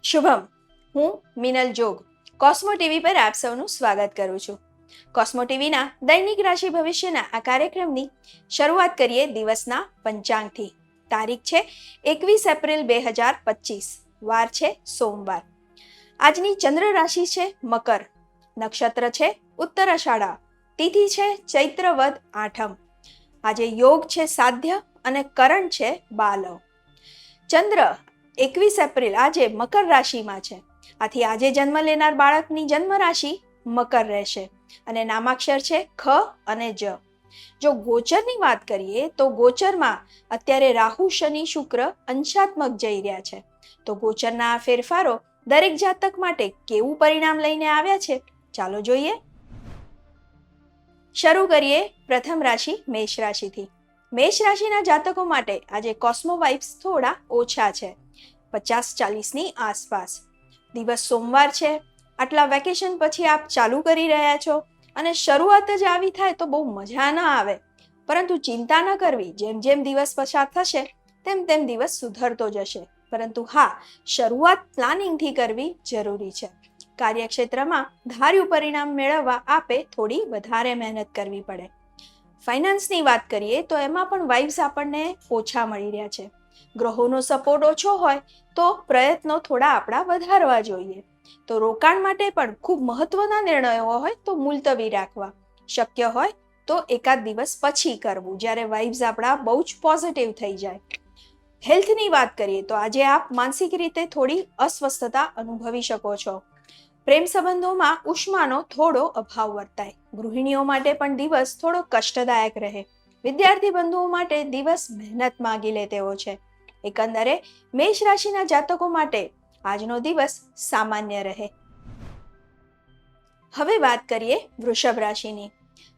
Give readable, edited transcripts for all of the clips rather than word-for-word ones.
શુભમ, હું મિનલ જોગ કોસ્મો ટીવી પર આપ સૌનું સ્વાગત કરું છું. કોસ્મો ટીવીના દૈનિક રાશિ ભવિષ્યના આ કાર્યક્રમની શરૂઆત કરીએ દિવસના પંચાંગથી. તારીખ છે 21 એપ્રિલ 2025, વાર છે સોમવાર. આજની ચંદ્ર રાશિ છે મકર, નક્ષત્ર છે ઉત્તરાષાઢા, તિથિ છે ચૈત્ર વદ આઠમ. આજે યોગ છે સાધ્ય અને કરણ છે બાલવ. ચંદ્ર 21 એપ્રિલ આજે મકર રાશિમાં છે. આથી આજે જન્મ લેનાર બાળકની જન્મ રાશિ મકર રહેશે અને નામાક્ષર છે ખ અને જ. જો ગોચરની વાત કરીએ તો ગોચરમાં અત્યારે રાહુ શનિ શુક્ર અંશાત્મક જઈ રહ્યા છે. તો ગોચરના આ ફેરફારો દરેક જાતક માટે કેવું પરિણામ લઈને આવ્યા છે, ચાલો જોઈએ. શરૂ કરીએ પ્રથમ રાશિ મેષ રાશિથી. મેષ રાશિના જાતકો માટે આજે કોસ્મો વાઇબ્સ થોડા ઓછા છે, 50-40ની આસપાસ. દિવસ સોમવાર છે. આટલા વેકેશન પછી આપ ચાલુ કરી રહ્યા છો અને શરૂઆત જ આવી થાય તો બહુ મજા ન આવે, પરંતુ ચિંતા ન કરવી. જેમ જેમ દિવસ પસાર થશે તેમ તેમ દિવસ સુધરતો જશે, પરંતુ હા, શરૂઆત પ્લાનિંગથી કરવી જરૂરી છે. કાર્યક્ષેત્રમાં ધાર્યું પરિણામ મેળવવા આપે થોડી વધારે મહેનત કરવી પડે. ફાઇનાન્સની વાત કરીએ તો એમાં પણ વાઇબ્સ આપણને ઓછા મળી રહ્યા છે. ગ્રહોનો સપોર્ટ ઓછો હોય તો પ્રયત્નો થોડા આપણા વધારવા જોઈએ. તો રોકાણ માટે પણ ખૂબ મહત્વના નિર્ણયો હોય તો મુલતવી રાખવા. શક્ય હોય તો એકાદ દિવસ પછી કરવું, જ્યારે વાઇબ્સ આપણા બહુ જ પોઝિટિવ થઈ જાય. હેલ્થની વાત કરીએ તો આજે આપ માનસિક રીતે થોડી અસ્વસ્થતા અનુભવી શકો છો. પ્રેમ સંબંધોમાં ઉષ્માનો થોડો અભાવ વર્તાય. ગૃહિણીઓ માટે પણ દિવસ થોડો કષ્ટદાયક રહે. વિદ્યાર્થી બંધુઓ માટે દિવસ મહેનત માંગી લે તેવો છે. એકંદરે મેષ રાશિના જાતકો માટે આજનો દિવસ સામાન્ય રહે. હવે વાત કરીએ વૃષભ રાશિની.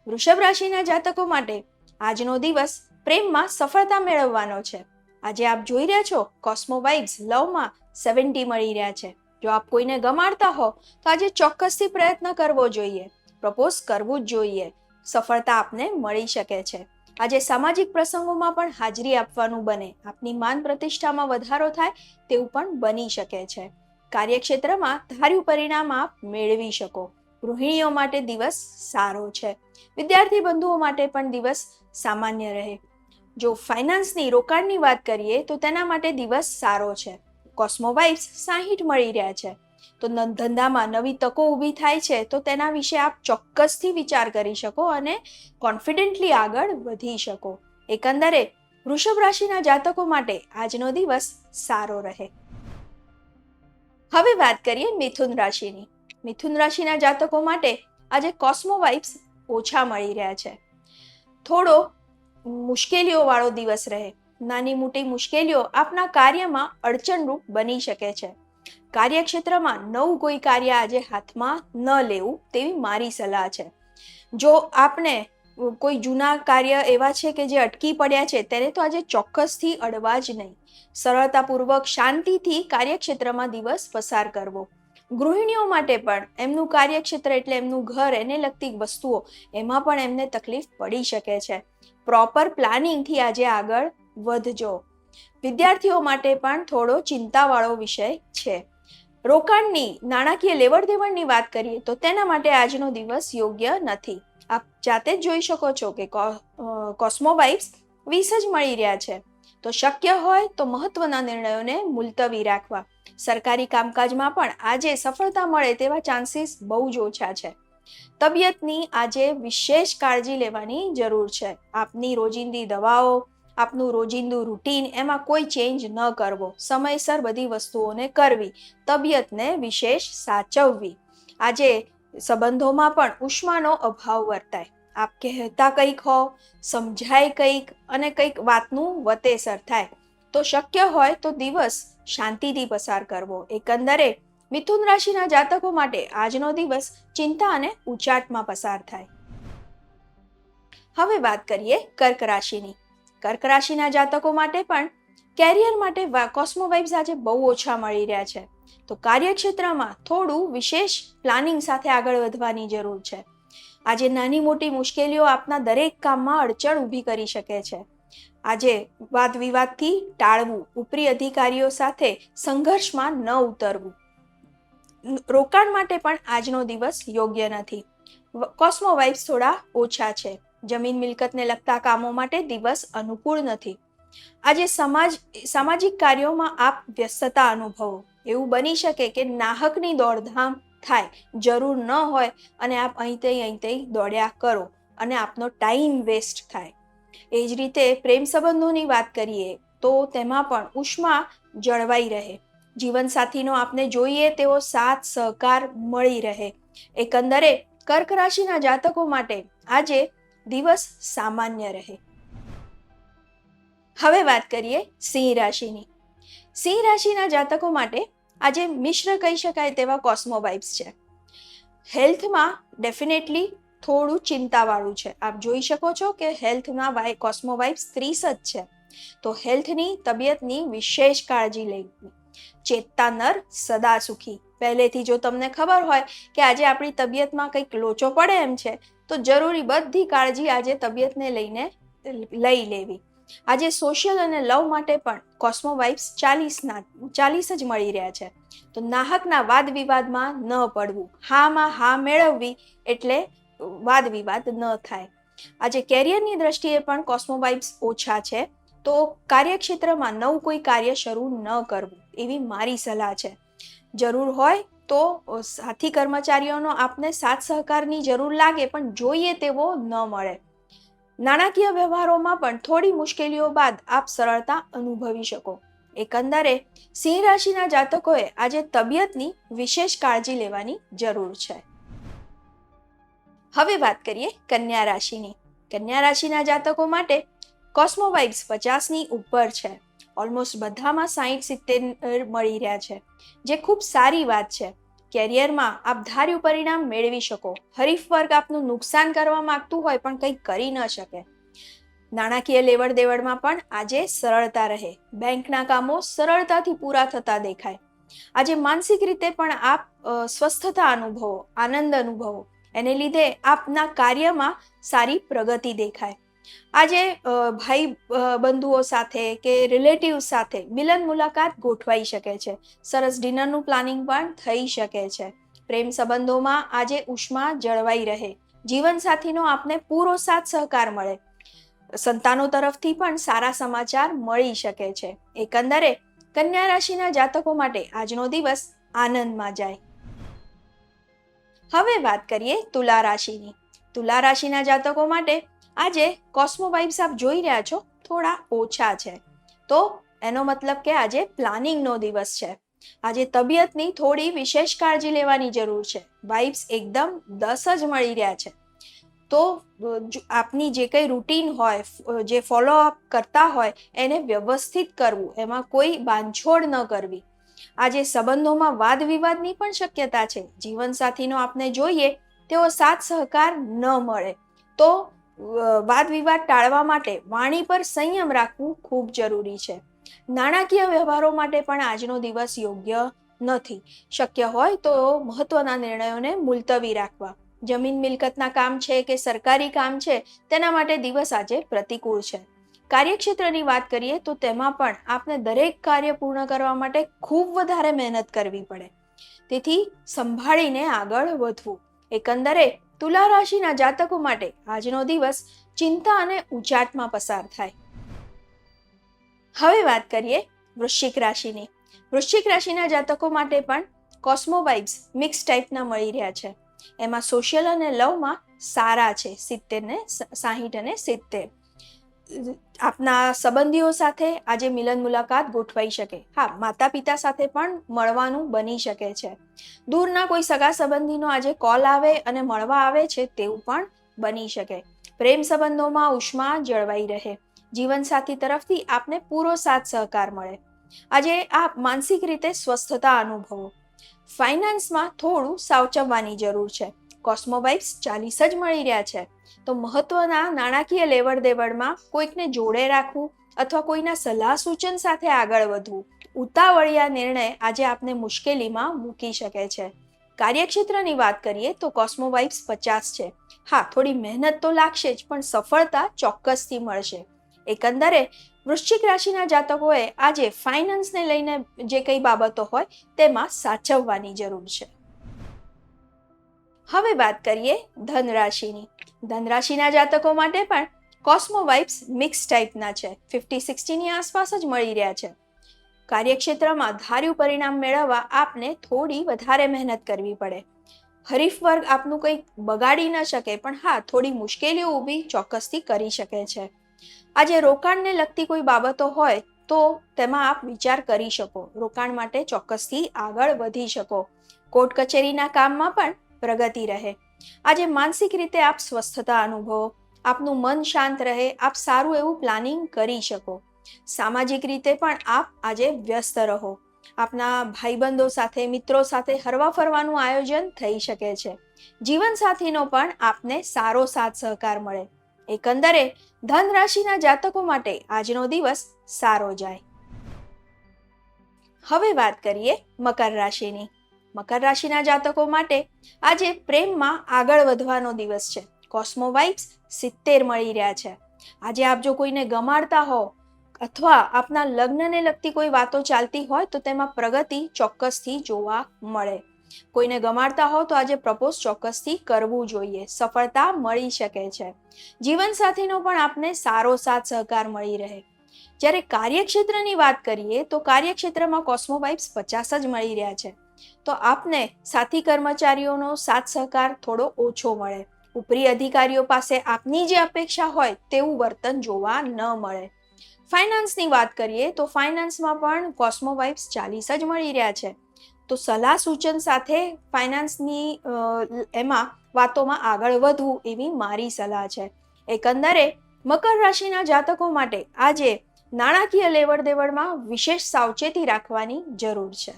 વૃષભ રાશિના જાતકો માટે આજનો દિવસ પ્રેમમાં સફળતા મેળવવાનો છે. આજે આપ જોઈ રહ્યા છો કોસ્મો વાઇબ્સ લવમાં 70 મળી રહ્યા છે. જો આપ કોઈને ગમાડતા હો તો આજે ચોક્કસથી પ્રયત્ન કરવો જોઈએ, પ્રપોઝ કરવું જ જોઈએ. સફળતા આપને મળી શકે છે. આજે સામાજિક પ્રસંગોમાં પણ હાજરી આપવાનું બને. આપની માન પ્રતિષ્ઠામાં વધારો થાય તેવું પણ બની શકે છે. કાર્યક્ષેત્રમાં ધાર્યું પરિણામ આપ મેળવી શકો. ગૃહિણીઓ માટે દિવસ સારો છે. વિદ્યાર્થી બંધુઓ માટે પણ દિવસ સામાન્ય રહે. જો ફાઇનાન્સની રોકાણની વાત કરીએ તો તેના માટે દિવસ સારો છે. કોસ્મો વાઇબ્સ 60 મળી રહ્યા છે. તો ધંધામાં નવી તકો ઊભી થાય છે તો તેના વિશે આપ ચોક્કસથી વિચાર કરી શકો અને કોન્ફિડન્ટલી આગળ વધી શકો. એકંદરે વૃષભ રાશિના જાતકો માટે આજનો દિવસ સારો રહે. હવે વાત કરીએ મિથુન રાશિની. મિથુન રાશિના જાતકો માટે આજે કોસ્મો વાઇબ્સ ઓછા મળી રહ્યા છે. થોડો મુશ્કેલીઓ વાળો દિવસ રહે. નાની મોટી મુશ્કેલીઓ આપના કાર્યમાં અડચણરૂપ બની શકે છે. કાર્યક્ષેત્રમાં નવું કોઈ કાર્ય આજે હાથમાં ન લેવું તેવી મારી સલાહ છે. જો આપને કોઈ જૂના કાર્ય એવા છે કે જે અટકી પડ્યા છે તેને તો આજે ચોક્કસથી અડવા જ નહીં. સરળતાપૂર્વક શાંતિથી કાર્યક્ષેત્રમાં દિવસ પસાર કરવો. ગૃહિણીઓ માટે પણ એમનું કાર્યક્ષેત્ર એટલે એમનું ઘર, એને લગતી વસ્તુઓ, એમાં પણ એમને તકલીફ પડી શકે છે. પ્રોપર પ્લાનિંગથી આજે આગળ વધજો. વિદ્યાર્થીઓ માટે પણ થોડો ચિંતાવાળો વિષય છે. રોકાણની નાણાકીય લેવડ દેવડની વાત કરીએ તો તેના માટે આજનો દિવસ યોગ્ય નથી. આપ જાતે જ જોઈ શકો છો કે કોસ્મો વાઇબ્સ 20 જ મળી રહ્યા છે. તો શક્ય હોય તો મહત્વના નિર્ણયોને મુલતવી રાખવા. સરકારી કામકાજમાં પણ આજે સફળતા મળે તેવા ચાન્સીસ બહુ જ ઓછા છે. તબિયતની આજે વિશેષ કાળજી લેવાની જરૂર છે. આપની રોજિંદી દવાઓ, આપનું રોજિંદુ રૂટીન, એમાં કોઈ ચેન્જ ન કરવો. સમયસર બધી વસ્તુઓને કરવી. તબિયતને વિશેષ સાચવવી. આજે સંબંધોમાં પણ ઉષ્માનો અભાવ વર્તાય. આપ કહેતા કંઈક હો, સમજાય કંઈક અને કંઈક વાતનું વતેસર થાય. તો શક્ય હોય તો દિવસ શાંતિથી પસાર કરવો. એકંદરે મિથુન રાશિના જાતકો માટે આજનો દિવસ ચિંતા અને ઉચાટમાં પસાર થાય. હવે વાત કરીએ કર્ક રાશિની. કર્ક રાશિના જાતકો માટે પણ કેરિયર માટે કોસ્મો વાઇબ્સ આજે બહુ ઓછા મળી રહ્યા છે. તો કાર્યક્ષેત્રમાં થોડું વિશેષ પ્લાનિંગ સાથે આગળ વધવાની જરૂર છે. આજે નાની મોટી મુશ્કેલીઓ આપના દરેક કામમાં અડચણ ઊભી કરી શકે છે. આજે વાદ વિવાદથી ટાળવું, ઉપરી અધિકારીઓ સાથે સંઘર્ષમાં ન ઉતરવું. રોકાણ માટે પણ આજનો દિવસ યોગ્ય નથી. કોસ્મો વાઇબ્સ થોડા ઓછા છે. જમીન મિલકતને લગતા કામો માટે દિવસ અનુકૂળ નથી. આજે સામાજિક કાર્યોમાં આપ વ્યસ્તતા અનુભવો. એવું બની શકે કે નાહકની દોડધામ થાય, જરૂર ન હોય અને આપ અહીં દોડ્યા કરો અને આપનો ટાઈમ વેસ્ટ થાય. એ જ રીતે પ્રેમ સંબંધોની વાત કરીએ તો તેમાં પણ ઉષ્મા જળવાઈ રહે. જીવનસાથીનો આપને જોઈએ તેવો સાથ સહકાર મળી રહે. એકંદરે કર્ક રાશિના જાતકો માટે આજે દિવસ સામાન્ય રહે. હવે વાત કરીએ સિંહ રાશિની. સિંહ રાશિના જાતકો માટે આજે મિશ્ર કહી શકાય તેવા કોસ્મો વાઇબ્સ છે. હેલ્થમાં ડેફિનેટલી થોડું ચિંતાવાળું છે. આપ જોઈ શકો છો કે હેલ્થના કોસ્મો વાઇબ્સ 30 જ છે. તો હેલ્થની, તબિયતની વિશેષ કાળજી લેવી. ચેતતા નર સદા સુખી. પહેલેથી જો તમને ખબર હોય કે આજે આપણી તબિયતમાં કંઈક લોચો પડે એમ છે, તો જરૂરી બધી કાળજી આજે તબિયતને લઈને લઈ લેવી. આજે સોશિયલ અને લવ માટે પણ કોસ્મો વાઇબ્સ 40 જ મળી રહ્યા છે. તો નાહકના વાદ વિવાદમાં ન પડવું. હામાં હા મેળવવી એટલે વાદ વિવાદ ન થાય. આજે કેરિયરની દ્રષ્ટિએ પણ કોસ્મો વાઇબ્સ ઓછા છે. તો કાર્યક્ષેત્રમાં નવું કોઈ કાર્ય શરૂ ન કરવું એવી મારી સલાહ છે. જરૂર હોય તો સાથી કર્મચારીઓનો આપને સાથ સહકારની જરૂર લાગે, પણ જોઈએ તેવો ન મળે. નાણાકીય વ્યવહારોમાં પણ થોડી મુશ્કેલીઓ બાદ આપ સરળતા અનુભવી શકો. એકંદરે સિંહ રાશિના જાતકોએ આજે તબિયતની વિશેષ કાળજી લેવાની જરૂર છે. હવે વાત કરીએ કન્યા રાશિની. કન્યા રાશિના જાતકો માટે કોસ્મો વાઇબ્સ 50ની ઉપર છે. ઓલમોસ્ટ બધામાં 60-70 મળી રહ્યા છે, જે ખૂબ સારી વાત છે. કેરિયરમાં આપ ધાર્યું પરિણામ મેળવી શકો. હરીફ વર્ગ આપનું નુકસાન કરવા માંગતું હોય પણ કંઈ કરી ન શકે. નાણાકીય લેવડ દેવડમાં પણ આજે સરળતા રહે. બેંકના કામો સરળતાથી પૂરા થતા દેખાય. આજે માનસિક રીતે પણ આપ સ્વસ્થતા અનુભવો, આનંદ અનુભવો. એને લીધે આપના કાર્યમાં સારી પ્રગતિ દેખાય. આજે ભાઈ બંધુઓ સાથે કે રિલેટિવ સાથે મિલન મુલાકાત ગોઠવાઈ શકે છે. સરસ ડિનરનું પ્લાનિંગ પણ થઈ શકે છે. પ્રેમ સંબંધોમાં આજે ઉષ્મા જળવાઈ રહે. જીવનસાથીનો આપને પૂરો સાથ સહકાર મળે. સંતાનો તરફથી પણ સારા સમાચાર મળી શકે છે. એકંદરે કન્યા રાશિના જાતકો માટે આજનો દિવસ આનંદમાં જાય. હવે વાત કરીએ તુલા રાશિની. તુલા રાશિના જાતકો માટે આજે કોસ્મો વાઇબ્સ આપ જોઈ રહ્યા છો થોડા ઓછા છે. તો એનો મતલબ કે આજે પ્લાનિંગનો દિવસ છે. આજે તબિયતની થોડી વિશેષ કાળજી લેવાની જરૂર છે. વાઇબ્સ એકદમ 10 જ મળી રહ્યા છે. તો આપની જે કંઈ રૂટીન હોય, જે ફોલોઅપ કરતા હોય એને વ્યવસ્થિત કરવું, એમાં કોઈ બાંધછોડ ન કરવી. આજે સંબંધોમાં વાદ વિવાદની પણ શક્યતા છે. જીવનસાથીનો આપને જોઈએ તેવો સાથ સહકાર ન મળે. તો વાદ વિવાદ ટાળવા માટે વાણી પર સંયમ રાખવું ખૂબ જરૂરી છે. નાણાકીય વ્યવહારો માટે પણ આજનો દિવસ યોગ્ય નથી. શક્ય હોય તો મહત્વના નિર્ણયોને મુલતવી રાખવા. જમીન મિલકતના કામ છે કે સરકારી કામ છે, તેના માટે દિવસ આજે પ્રતિકૂળ છે. કાર્યક્ષેત્રની વાત કરીએ તો તેમાં પણ આપને દરેક કાર્ય પૂર્ણ કરવા માટે ખૂબ વધારે મહેનત કરવી પડે. તેથી સંભાળીને આગળ વધવું. એકંદરે તુલા રાશિના જાતકો માટે આજનો દિવસ ચિંતા અને ઉચાટમાં પસાર થાય. હવે વાત કરીએ વૃશ્ચિક રાશિની. વૃશ્ચિક રાશિના જાતકો માટે પણ કોસ્મો વાઇબ્સ મિક્સ ટાઈપના મળી રહ્યા છે. એમાં સોશિયલ અને લવમાં સારા છે, 60 અને 70. આપના સંબંધીઓ સાથે આજે મિલન મુલાકાત ગોઠવાઈ શકે. હા, માતા પિતા સાથે પણ મળવાનું બની શકે છે. દૂરના કોઈ સગા સંબંધીનો આજે કોલ આવે અને મળવા આવે છે તેવું પણ બની શકે. પ્રેમ સંબંધોમાં ઉષ્મા જળવાઈ રહે. જીવનસાથી તરફથી આપને પૂરો સાથ સહકાર મળે. આજે આપ માનસિક રીતે સ્વસ્થતા અનુભવો. ફાઇનાન્સમાં થોડું સાવચવવાની જરૂર છે. કોસ્મો વાઇબ્સ 40 જ મળી રહ્યા છે. તો મહત્વના નાણાકીય લેવડ દેવડમાં કોઈકને જોડે રાખવું અથવા કોઈના સલાહ સૂચન સાથે આગળ વધવું. ઉતાવળિયા નિર્ણય આજે આપને મુશ્કેલીમાં મૂકી શકે છે. કાર્યક્ષેત્રની વાત કરીએ તો કોસ્મો વાઇબ્સ 50 છે. હા, થોડી મહેનત તો લાગશે જ, પણ સફળતા ચોક્કસથી મળશે. એકંદરે વૃશ્ચિક રાશિના જાતકોએ આજે ફાઇનાન્સને લઈને જે કંઈ બાબતો હોય તેમાં સાચવવાની જરૂર છે. હવે વાત કરીએ ધન રાશિની. ધન રાશિના જાતકો માટે પણ કોસ્મો વાઇબ્સ મિક્સ ટાઈપના છે. 50-60ની આસપાસ જ મળી રહ્યા છે. કાર્યક્ષેત્રમાં ધાર્યું પરિણામ મેળવવા આપને થોડી વધારે મહેનત કરવી પડે. હરીફ વર્ગ આપનું કંઈક બગાડી ન શકે, પણ હા, થોડી મુશ્કેલીઓ ઊભી ચોક્કસથી કરી શકે છે. આજે રોકાણને લગતી કોઈ બાબતો હોય તો તેમાં આપ વિચાર કરી શકો. રોકાણ માટે ચોક્કસથી આગળ વધી શકો. કોર્ટ કચેરીના કામમાં પણ પ્રગતિ રહે. આજે માનસિક રીતે આપ સ્વસ્થતા અનુભવો, આપનું મન શાંત રહે, આપ સારું એવું પ્લાનિંગ કરી શકો. સામાજિક રીતે પણ આપ આજે વ્યસ્ત રહો. આપના ભાઈબંધો સાથે, મિત્રો સાથે હરવા ફરવાનું આયોજન થઈ શકે છે. જીવનસાથીનો પણ આપને સારો સાથ સહકાર મળે. એકંદરે ધન રાશિના જાતકો માટે આજનો દિવસ સારો જાય. હવે વાત કરીએ મકર રાશિની. મકર રાશિના જાતકો માટે આજે પ્રેમમાં આગળ વધવાનો દિવસ છે. કોસ્મો વાઇબ્સ 70 મળી રહ્યા છે. આજે આપ જો કોઈને ગમાડતા હો અથવા આપના લગ્નને લગતી કોઈ વાતો ચાલતી હોય તો તેમાં પ્રગતિ ચોક્કસથી જોવા મળે. કોઈને ગમાડતા હો તો આજે પ્રપોઝ ચોક્કસથી કરવું જોઈએ. સફળતા મળી શકે છે. જીવનસાથીનો પણ આપને સારો સાથ સહકાર મળી રહે. જ્યારે કાર્યક્ષેત્રની વાત કરીએ તો કાર્યક્ષેત્રમાં કોસ્મો વાઇબ્સ 50 જ મળી રહ્યા છે. તો આપને સાથી કર્મચારીઓનો સાથ સહકાર થોડો ઓછો મળે. ઉપરી અધિકારીઓ પાસે આપની જે અપેક્ષા હોય તેવું વર્તન જોવા ન મળે. ફાઇનાન્સની વાત કરીએ તો ફાઇનાન્સમાં પણ કોસ્મો વાઇબ્સ 40 જ મળી રહ્યા છે. તો સલાહ સૂચન સાથે ફાઇનાન્સની એમાં વાતોમાં આગળ વધવું એવી મારી સલાહ છે. એકંદરે મકર રાશિના જાતકો માટે આજે નાણાકીય લેવડ દેવડમાં વિશેષ સાવચેતી રાખવાની જરૂર છે.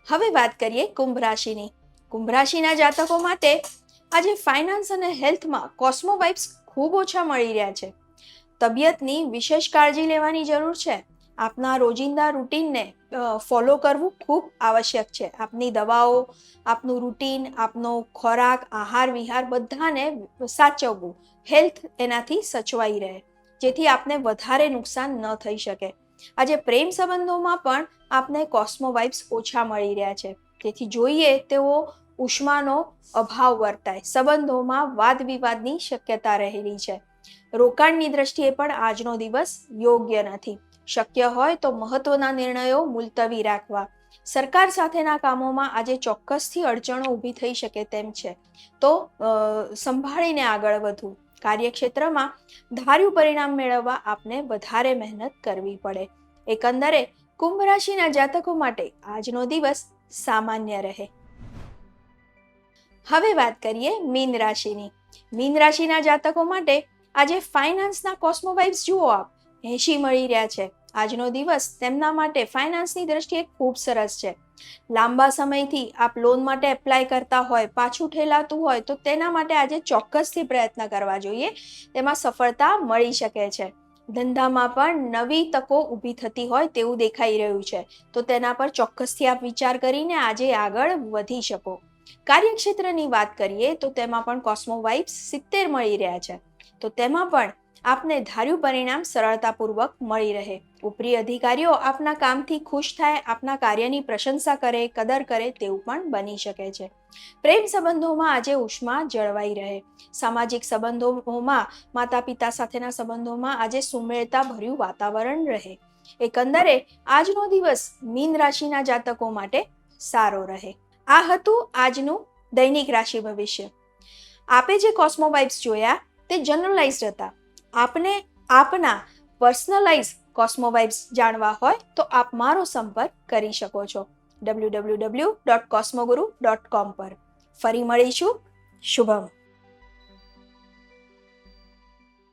હવે વાત કરીએ કુંભ રાશિની. કુંભ રાશિના જાતકો માટે આજે ફાઇનાન્સ અને હેલ્થમાં કોસ્મો વાઇબ્સ ખૂબ ઓછા મળી રહ્યા છે. તબિયતની વિશેષ કાળજી લેવાની જરૂર છે. આપના રોજિંદા રૂટીનને ફોલો કરવું ખૂબ આવશ્યક છે. આપની દવાઓ, આપનું રૂટીન, આપનો ખોરાક, આહાર વિહાર બધાને સાચવવું. હેલ્થ એનાથી સચવાઈ રહે, જેથી આપને વધારે નુકસાન ન થઈ શકે. આજે પ્રેમ સંબંધોમાં પણ આપને કોસ્મો વાઇબ્સ ઓછા મળી રહ્યા છે. તેથી જોઈએ તેવો ઉષ્માનો અભાવ વર્તાય. સંબંધોમાં વાદ વિવાદની શક્યતા રહેલી છે. રોકાણની દ્રષ્ટિએ પણ આજનો દિવસ યોગ્ય નથી. શક્ય હોય તો મહત્વના નિર્ણયો મુલતવી રાખવા. સરકાર સાથેના કામોમાં આજે ચોક્કસથી અડચણો ઊભી થઈ શકે તેમ છે. તો સંભાળીને આગળ વધવું. કાર્યક્ષેત્રમાં ધાર્યું પરિણામ મેળવવા આપને વધારે મહેનત કરવી પડે. એકંદરે કુંભ રાશિના જાતકો માટે આજનો દિવસ સામાન્ય રહે. હવે વાત કરીએ મીન રાશિની. મીન રાશિના જાતકો માટે આજે ફાઇનાન્સના કોસ્મો વાઇબ્સ જુઓ આપ 80 મળી રહ્યા છે. આજનો દિવસ તેમના માટે ફાઇનાન્સની દ્રષ્ટિએ ખૂબ સરસ છે. લાંબા સમયથી આપ લોન માટે એપ્લાય કરતા હોય, પાછું ઠેલાતું હોય તો તેના માટે આજે ચોક્કસથી પ્રયત્ન કરવા જોઈએ. તેમાં સફળતા મળી શકે છે. ધંધામાં પણ નવી તકો ઊભી થતી હોય તેવું દેખાઈ રહ્યું છે. તો તેના પર ચોક્કસથી આપ વિચાર કરીને આજે આગળ વધી શકો. કાર્યક્ષેત્રની વાત કરીએ તો તેમાં પણ કોસ્મો વાઇબ્સ 70 મળી રહ્યા છે. તો તેમાં પણ આપને ધાર્યું પરિણામ સરળતાપૂર્વક મળી રહે. ઉપરી અધિકારીઓ આપના કામથી ખુશ થાય, આપના કાર્યની પ્રશંસા કરે, કદર કરે તેવું પણ બની શકે છે. પ્રેમ સંબંધોમાં આજે ઉષ્મા જળવાઈ રહે. સામાજિક સંબંધોમાં, માતા પિતા સાથેના સંબંધોમાં આજે સુમેળતા ભર્યું વાતાવરણ રહે. એકંદરે આજનો દિવસ મીન રાશિના જાતકો માટે સારો રહે. આ હતું આજનું દૈનિક રાશિ ભવિષ્ય. આપે જે કોસ્મો વાઇબ્સ જોયા તે જનરલાઇઝ્ડ હતા. આપને આપના પર્સનલાઇઝ કોસ્મો વાઇબ્સ જાણવા હોય તો આપ મારો સંપર્ક કરી શકો છો www.cosmoguru.com પર. ફરી મળીશું. શુભમ.